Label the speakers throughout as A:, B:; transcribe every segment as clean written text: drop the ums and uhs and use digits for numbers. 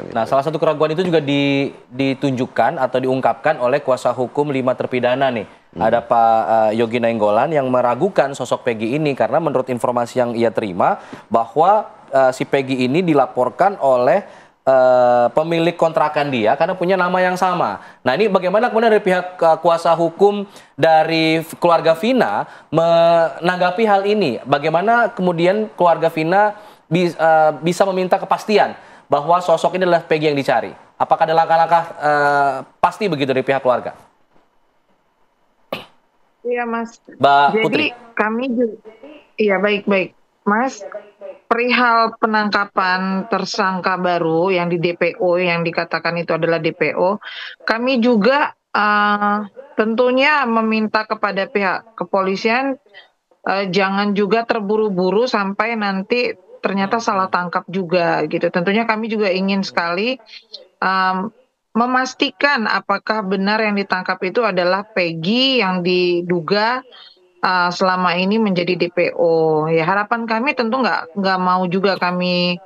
A: Nah, salah satu keraguan itu juga ditunjukkan atau diungkapkan oleh kuasa hukum 5 terpidana nih. Ada Pak Yogi Nainggolan yang meragukan sosok Peggy ini karena menurut informasi yang ia terima bahwa si Peggy ini dilaporkan oleh pemilik kontrakan dia karena punya nama yang sama. Nah, ini bagaimana kemudian dari pihak kuasa hukum dari keluarga Vina menanggapi hal ini? Bagaimana kemudian keluarga Vina bisa meminta kepastian bahwa sosok ini adalah Peggy yang dicari? Apakah ada langkah-langkah pasti begitu dari pihak keluarga?
B: Iya, Mas.
A: Mbak
B: Jadi
A: Putri.
B: kami juga, iya baik-baik, Mas. Perihal penangkapan tersangka baru yang di DPO, yang dikatakan itu adalah DPO, kami juga tentunya meminta kepada pihak kepolisian jangan juga terburu-buru sampai nanti ternyata salah tangkap juga gitu. Tentunya kami juga ingin sekali memastikan apakah benar yang ditangkap itu adalah Peggy yang diduga selama ini menjadi DPO. Ya harapan kami tentu nggak mau juga kami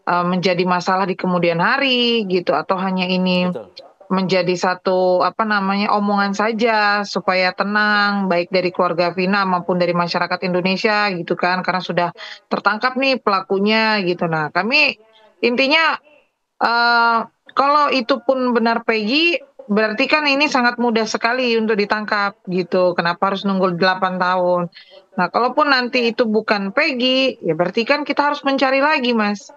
B: menjadi masalah di kemudian hari gitu, atau hanya ini
A: Betul.
B: menjadi satu omongan saja supaya tenang baik dari keluarga Vina maupun dari masyarakat Indonesia gitu kan, karena sudah tertangkap nih pelakunya gitu. Nah, kami intinya kalau itu pun benar Peggy, berarti kan ini sangat mudah sekali untuk ditangkap gitu. Kenapa harus nunggu 8 tahun? Nah, kalaupun nanti itu bukan Peggy, ya berarti kan kita harus mencari lagi, Mas.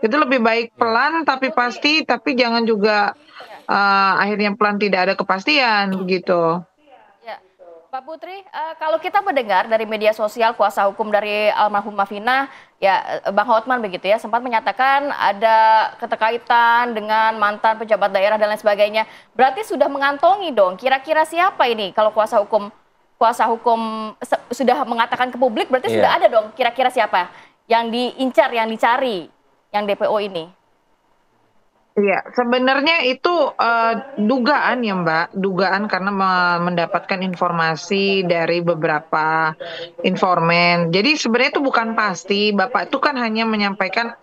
B: Itu lebih baik
A: Ya.
B: pelan tapi pasti, tapi jangan juga akhirnya pelan tidak ada kepastian begitu.
C: Ya, Mbak Putri, kalau kita mendengar dari media sosial kuasa hukum dari almarhumah Vina, ya Bang Hotman begitu ya, sempat menyatakan ada keterkaitan dengan mantan pejabat daerah dan lain sebagainya. Berarti sudah mengantongi dong. Kira-kira siapa ini kalau kuasa hukum sudah mengatakan ke publik, berarti sudah ada dong. Kira-kira siapa yang diincar, yang dicari, yang DPO ini?
B: Iya, sebenarnya itu dugaan ya Mbak, dugaan karena mendapatkan informasi dari beberapa informan. Jadi sebenarnya itu bukan pasti, Bapak itu kan hanya menyampaikan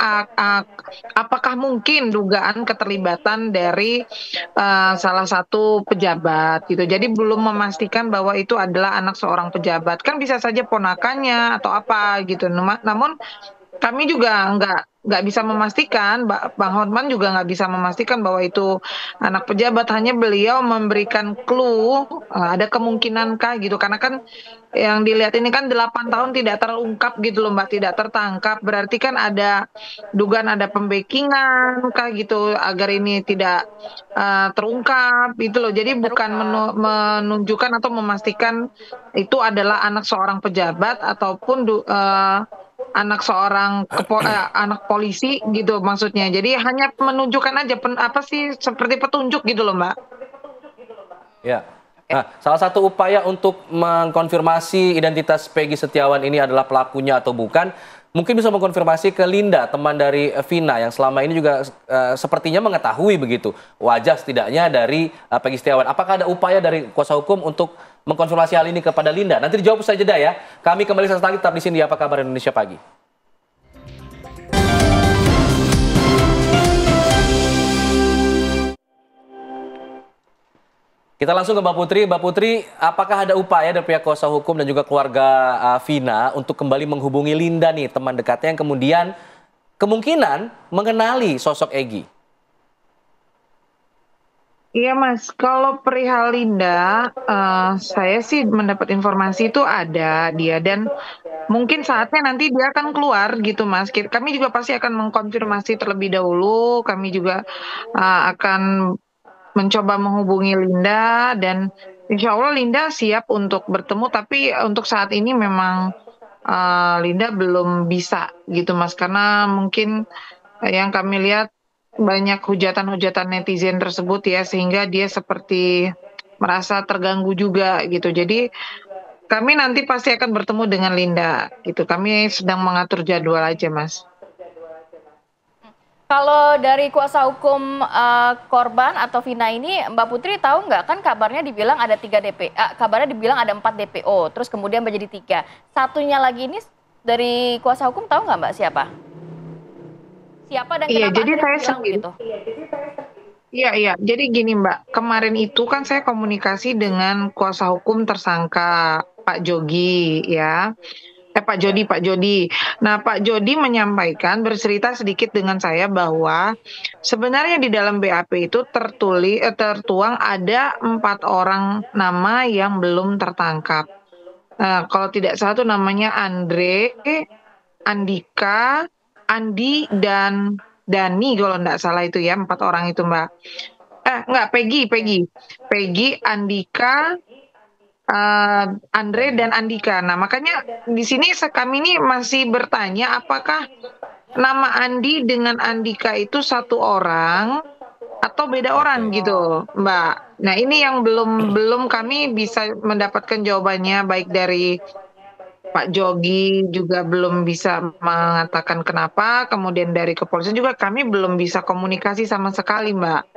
B: apakah mungkin dugaan keterlibatan dari salah satu pejabat gitu. Jadi belum memastikan bahwa itu adalah anak seorang pejabat. Kan bisa saja ponakannya atau apa gitu. Namun kami juga nggak bisa memastikan, Bang Hotman juga nggak bisa memastikan bahwa itu anak pejabat, hanya beliau memberikan clue, ada kemungkinankah gitu, karena kan yang dilihat ini kan 8 tahun tidak terungkap gitu loh Mbak, tidak tertangkap, berarti kan ada dugaan ada pembekingan kah gitu agar ini tidak terungkap gitu loh. Jadi bukan menunjukkan atau memastikan itu adalah anak seorang pejabat ataupun anak seorang anak polisi gitu maksudnya. Jadi hanya menunjukkan aja seperti petunjuk gitu loh Mbak.
A: Ya. Nah, salah satu upaya untuk mengkonfirmasi identitas Peggy Setiawan ini adalah pelakunya atau bukan, mungkin bisa mengkonfirmasi ke Linda, teman dari Vina yang selama ini juga sepertinya mengetahui begitu wajah setidaknya dari Peggy Setiawan. Apakah ada upaya dari kuasa hukum untuk mengkonfirmasi hal ini kepada Linda? Nanti dijawab usai jeda ya. Kami kembali sesaat lagi, tetap di sini di Apa Kabar Indonesia Pagi. Kita langsung ke Mbak Putri. Mbak Putri, apakah ada upaya dari pihak kuasa hukum dan juga keluarga Vina untuk kembali menghubungi Linda nih, teman dekatnya yang kemudian kemungkinan mengenali sosok Egy?
B: Iya Mas, kalau perihal Linda, saya sih mendapat informasi itu ada dia, dan mungkin saatnya nanti dia akan keluar gitu Mas. Kami juga pasti akan mengkonfirmasi terlebih dahulu, kami juga akan mencoba menghubungi Linda, dan insya Allah Linda siap untuk bertemu, tapi untuk saat ini memang Linda belum bisa gitu Mas, karena mungkin yang kami lihat banyak hujatan-hujatan netizen tersebut ya, sehingga dia seperti merasa terganggu juga gitu. Jadi kami nanti pasti akan bertemu dengan Linda gitu. Kami sedang mengatur jadwal aja Mas.
C: Kalau dari kuasa hukum korban atau Vina ini, Mbak Putri tahu nggak, kan kabarnya dibilang ada 3 kabarnya dibilang ada 4 DPO, terus kemudian menjadi 3. Satunya lagi ini dari kuasa hukum tahu nggak Mbak siapa? siapa dan
B: Iya,
C: kenapa
B: jadi
C: akhirnya
B: saya
C: menghilang
B: sendiri.
C: begitu?
B: Iya, iya. Jadi gini, Mbak, kemarin itu kan saya komunikasi dengan kuasa hukum tersangka Pak Jogi, ya. Pak
A: Ya.
B: Jody, Pak Jody. Nah, Pak Jody menyampaikan, bercerita sedikit dengan saya bahwa sebenarnya di dalam BAP itu tertuang ada 4 orang nama yang belum tertangkap. Nah, kalau tidak salah itu namanya Andre, Andika, Andi, dan Dani kalau tidak salah itu ya, 4 orang itu, Mbak. Enggak, Peggy, Andika, Andre dan Andika. Nah, makanya di sini kami ini masih bertanya apakah nama Andi dengan Andika itu satu orang atau beda orang
A: Oke.
B: gitu, Mbak. Nah, ini yang belum belum kami bisa mendapatkan jawabannya, baik dari Pak Jogi juga belum bisa mengatakan kenapa, kemudian dari kepolisian juga kami belum bisa komunikasi sama sekali, Mbak.